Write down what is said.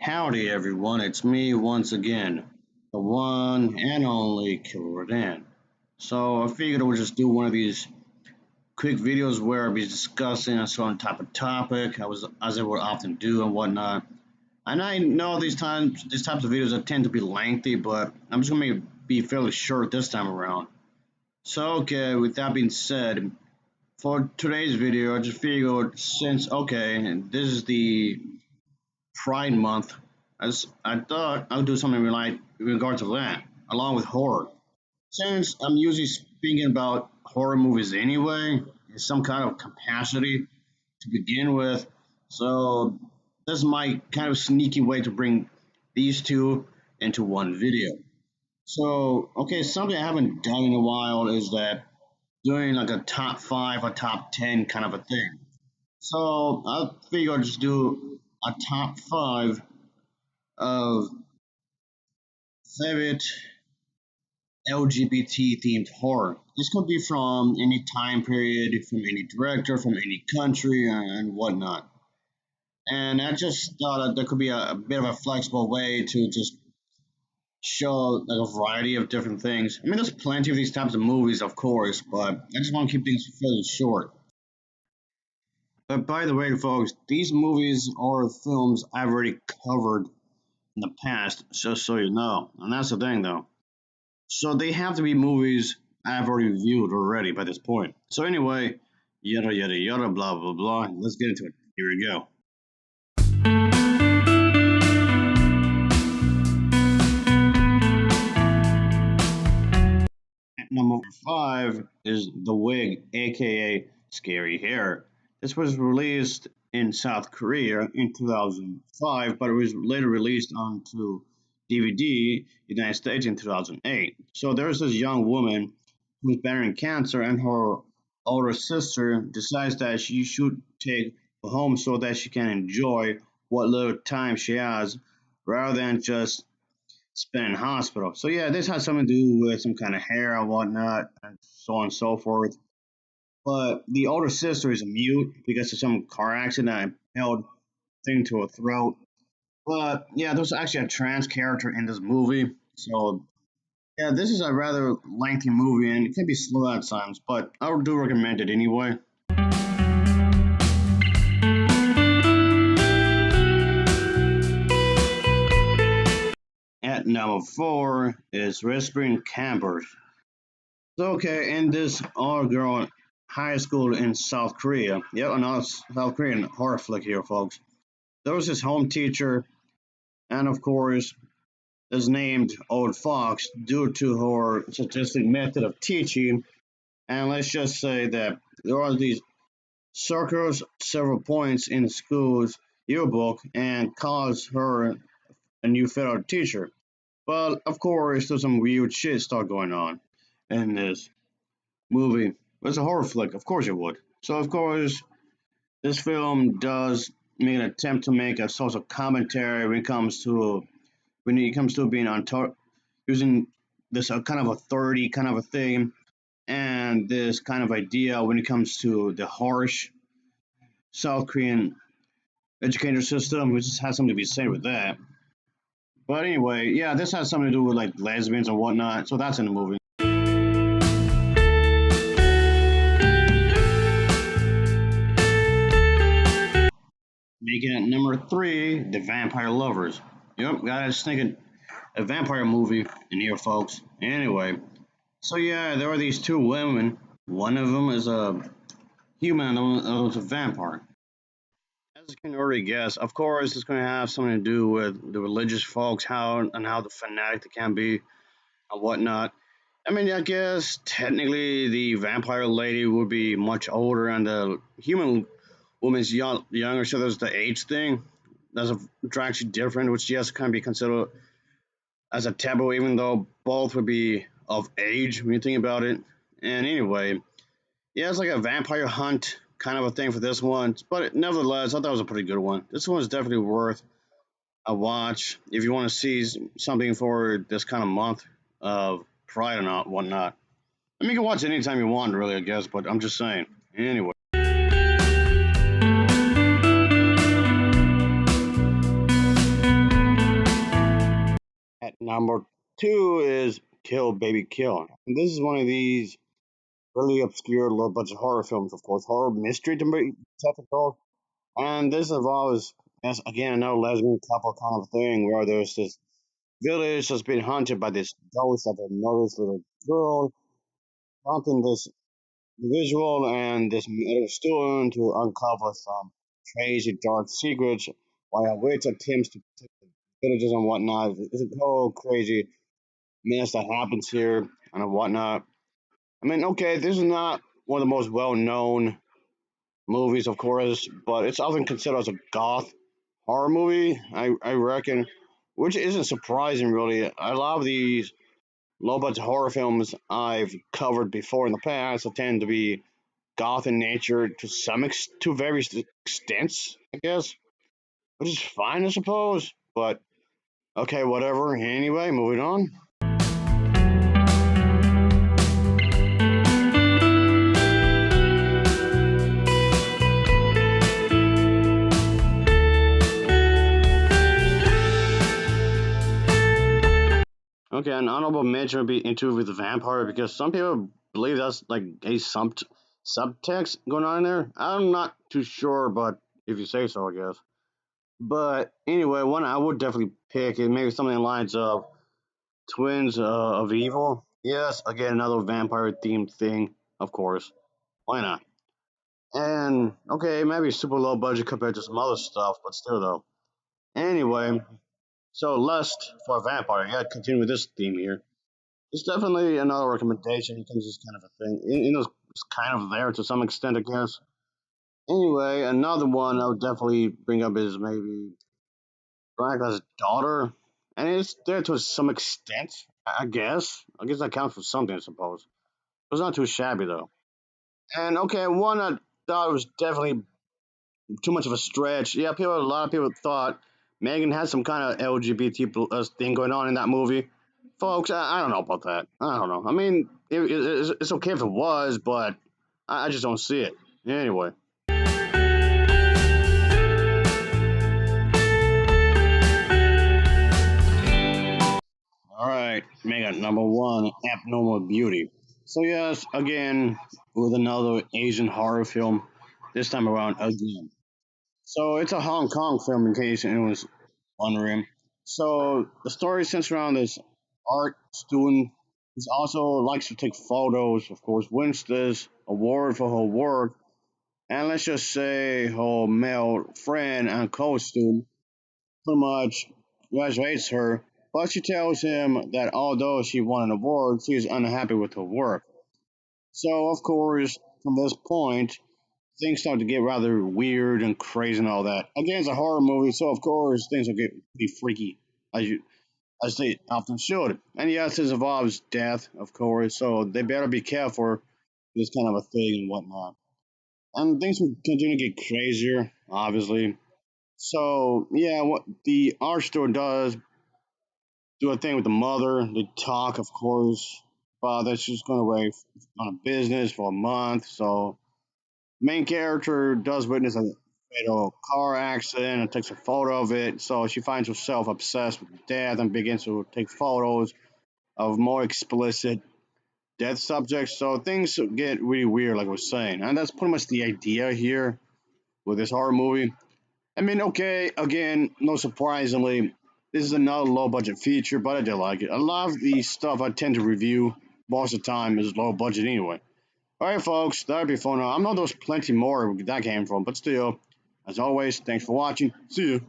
Howdy everyone, it's me once again, the one and only Killer Dan. So I figured I would just do one of these quick videos where I'll be discussing a certain type of topic, as I would often do and whatnot. And I know these types of videos tend to be lengthy, but I'm just gonna be fairly short this time around. So okay, with that being said, for today's video, I just figured since this is the Pride Month, as I thought I would do something like in regards to that, along with horror. Since I'm usually speaking about horror movies anyway, in some kind of capacity to begin with, so this is my kind of sneaky way to bring these two into one video. So, okay, something I haven't done in a while is that doing like a top five, a top 10 kind of a thing. So I figure I'll just do a top five of favorite LGBT themed horror. This could be from any time period, from any director, from any country, and whatnot. And I just thought that there could be a bit of a flexible way to just show like a variety of different things. I mean, there's plenty of these types of movies, of course, but I just want to keep things fairly short. But by the way, folks, these movies or films I've already covered in the past, just so you know. And that's the thing, though. So they have to be movies I've already reviewed already by this point. So anyway, yada yada yada, blah blah blah. Let's get into it. Here we go. At number five is The Wig, aka Scary Hair. This was released in South Korea in 2005, but it was later released onto DVD United States in 2008. So there's this young woman who's battling cancer, and her older sister decides that she should take her home so that she can enjoy what little time she has rather than just spend in hospital. So yeah, this has something to do with some kind of hair and whatnot, and so on and so forth. But the older sister is a mute because of some car accident that held thing to her throat. But yeah, there's actually a trans character in this movie. So yeah, this is a rather lengthy movie and it can be slow at times, but I do recommend it anyway. At number four is Whispering Campers. So okay, in this all-girl high school in South Korea, yep, another South Korean horror flick here, folks. There was this home teacher, and of course, is named Old Fox due to her sadistic method of teaching. And let's just say that there are these circles several points in the school's yearbook and calls her a new favorite teacher. But of course, there's some weird shit start going on in this movie. It's a horror flick, of course it would. So of course, this film does make an attempt to make a social commentary when it comes to being on using this kind of authority kind of a thing and this kind of idea when it comes to the harsh South Korean educator system, which has something to be said with that. But anyway, yeah, this has something to do with like lesbians and whatnot, so that's in the movie. Making it number three, The Vampire Lovers. Yep, guys, thinking a vampire movie in here, folks. Anyway, so yeah, there are these two women. One of them is a human, and the other one's a vampire. As you can already guess, of course, it's going to have something to do with the religious folks, how the fanatic they can be and whatnot. I mean, I guess technically the vampire lady would be much older, and the human woman's younger. So there's the age thing. That's actually different, which yes can be considered as a taboo, even though both would be of age when you think about it. And anyway, yeah, it's like a vampire hunt kind of a thing for this one. But nevertheless, I thought it was a pretty good one. This one is definitely worth a watch if you want to see something for this kind of month of Pride or not, whatnot. I mean, you can watch it anytime you want, really, I guess, but I'm just saying. Anyway. Number two is Kill Baby Kill. And this is one of these really obscure low budget horror films, of course, horror mystery to be technical. And this involves, as again, another lesbian couple kind of thing where there's this village that's been haunted by this ghost of a murderous little girl, haunting this visual and this metal stone to uncover some crazy dark secrets while a witch attempts to protect the villagers and whatnot. It's a whole crazy mess that happens here and whatnot. I mean, okay, this is not one of the most well known movies, of course, but it's often considered as a goth horror movie, I reckon, which isn't surprising, really. A lot of these low budget horror films I've covered before in the past tend to be goth in nature to to various extents, I guess, which is fine, I suppose. But okay, whatever. Anyway, moving on. Okay, an honorable mention would be Interview with the Vampire because some people believe that's like a subtext going on in there. I'm not too sure, but if you say so, I guess. But anyway, one I would definitely pick is maybe something lines of Twins of Evil. Yes, again, another vampire themed thing, of course. Why not? And okay, maybe super low budget compared to some other stuff, but still though. Anyway, so Lust for a Vampire. Yeah, continue with this theme here. It's definitely another recommendation because it's kind of a thing. It's kind of there to some extent, I guess. Anyway, another one I would definitely bring up is maybe Dracula's daughter, and it's there to some extent, I guess. I guess that counts for something, I suppose. It's not too shabby though. And okay, one I thought was definitely too much of a stretch. Yeah, a lot of people thought Megan had some kind of LGBT thing going on in that movie. Folks, I don't know about that. I don't know. I mean, it's okay if it was, but I just don't see it. Anyway. All right, Megan, number one, Abnormal Beauty. So, yes, again, with another Asian horror film, this time around again. So, it's a Hong Kong film, in case anyone was wondering. So, the story centers around this art student who also likes to take photos, of course, wins this award for her work. And let's just say her male friend and co student pretty much graduates her, but she tells him that although she won an award, she is unhappy with her work. So, of course, from this point, things start to get rather weird and crazy and all that. Again, it's a horror movie, so of course things will get pretty freaky, as you as they often should. And yes, this involves death, of course, so they better be careful for this kind of a thing and whatnot. And things will continue to get crazier, obviously. So yeah, what the art store does do a thing with the mother. They talk, of course, but that's just going away on a business for a month. So main character does witness a fatal car accident and takes a photo of it. So she finds herself obsessed with death and begins to take photos of more explicit death subjects. So things get really weird, like we're saying, and that's pretty much the idea here with this horror movie. I mean, okay, again, no surprisingly, this is another low budget feature, but I did like it. A lot of the stuff I tend to review most of the time is low budget anyway. Alright, folks, that'll be fun. I know there's plenty more where that came from, but still, as always, thanks for watching. See you.